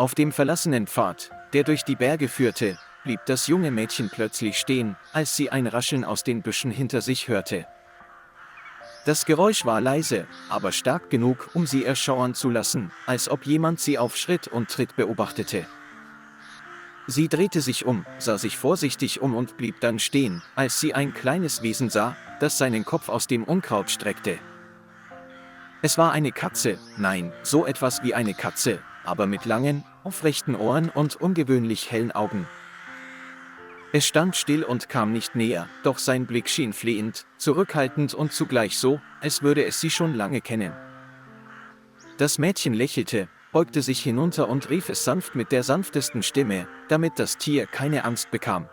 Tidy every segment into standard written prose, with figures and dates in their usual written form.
Auf dem verlassenen Pfad, der durch die Berge führte, blieb das junge Mädchen plötzlich stehen, als sie ein Rascheln aus den Büschen hinter sich hörte. Das Geräusch war leise, aber stark genug, um sie erschauern zu lassen, als ob jemand sie auf Schritt und Tritt beobachtete. Sie drehte sich um, sah sich vorsichtig um und blieb dann stehen, als sie ein kleines Wesen sah, das seinen Kopf aus dem Unkraut streckte. Es war eine Katze, nein, so etwas wie eine Katze, aber mit langen, aufrechten Ohren und ungewöhnlich hellen Augen. Es stand still und kam nicht näher, doch sein Blick schien flehend, zurückhaltend und zugleich so, als würde es sie schon lange kennen. Das Mädchen lächelte, beugte sich hinunter und rief es sanft mit der sanftesten Stimme, damit das Tier keine Angst bekam.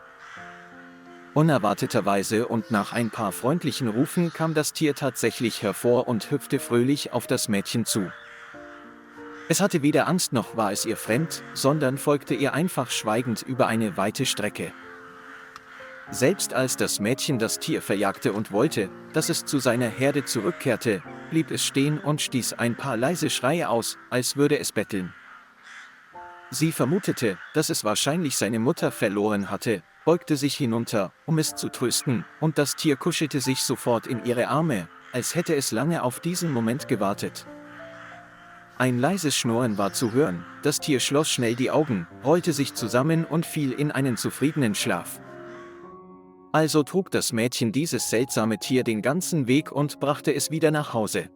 Unerwarteterweise und nach ein paar freundlichen Rufen kam das Tier tatsächlich hervor und hüpfte fröhlich auf das Mädchen zu. Es hatte weder Angst noch war es ihr fremd, sondern folgte ihr einfach schweigend über eine weite Strecke. Selbst als das Mädchen das Tier verjagte und wollte, dass es zu seiner Herde zurückkehrte, blieb es stehen und stieß ein paar leise Schreie aus, als würde es betteln. Sie vermutete, dass es wahrscheinlich seine Mutter verloren hatte, beugte sich hinunter, um es zu trösten, und das Tier kuschelte sich sofort in ihre Arme, als hätte es lange auf diesen Moment gewartet. Ein leises Schnurren war zu hören, das Tier schloss schnell die Augen, rollte sich zusammen und fiel in einen zufriedenen Schlaf. Also trug das Mädchen dieses seltsame Tier den ganzen Weg und brachte es wieder nach Hause.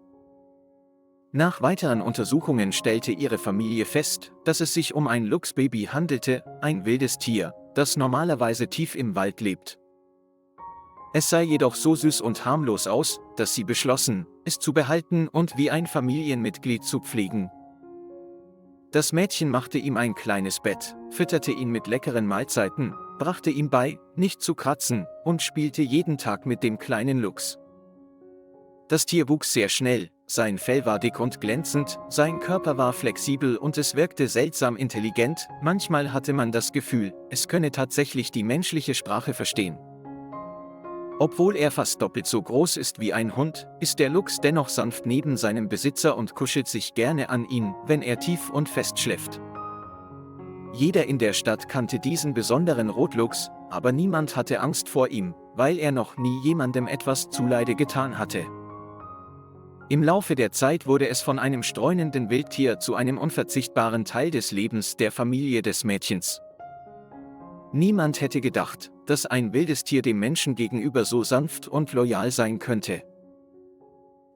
Nach weiteren Untersuchungen stellte ihre Familie fest, dass es sich um ein Luchsbaby handelte, ein wildes Tier, das normalerweise tief im Wald lebt. Es sah jedoch so süß und harmlos aus, dass sie beschlossen, es zu behalten und wie ein Familienmitglied zu pflegen. Das Mädchen machte ihm ein kleines Bett, fütterte ihn mit leckeren Mahlzeiten, brachte ihm bei, nicht zu kratzen, und spielte jeden Tag mit dem kleinen Luchs. Das Tier wuchs sehr schnell, sein Fell war dick und glänzend, sein Körper war flexibel und es wirkte seltsam intelligent, manchmal hatte man das Gefühl, es könne tatsächlich die menschliche Sprache verstehen. Obwohl er fast doppelt so groß ist wie ein Hund, ist der Luchs dennoch sanft neben seinem Besitzer und kuschelt sich gerne an ihn, wenn er tief und fest schläft. Jeder in der Stadt kannte diesen besonderen Rotluchs, aber niemand hatte Angst vor ihm, weil er noch nie jemandem etwas zuleide getan hatte. Im Laufe der Zeit wurde es von einem streunenden Wildtier zu einem unverzichtbaren Teil des Lebens der Familie des Mädchens. Niemand hätte gedacht, dass ein wildes Tier dem Menschen gegenüber so sanft und loyal sein könnte.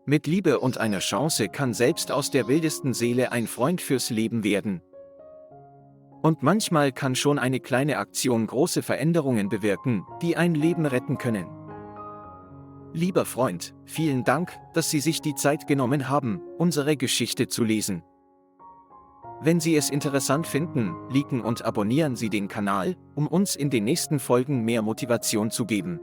Mit Liebe und einer Chance kann selbst aus der wildesten Seele ein Freund fürs Leben werden. Und manchmal kann schon eine kleine Aktion große Veränderungen bewirken, die ein Leben retten können. Lieber Freund, vielen Dank, dass Sie sich die Zeit genommen haben, unsere Geschichte zu lesen. Wenn Sie es interessant finden, liken und abonnieren Sie den Kanal, um uns in den nächsten Folgen mehr Motivation zu geben.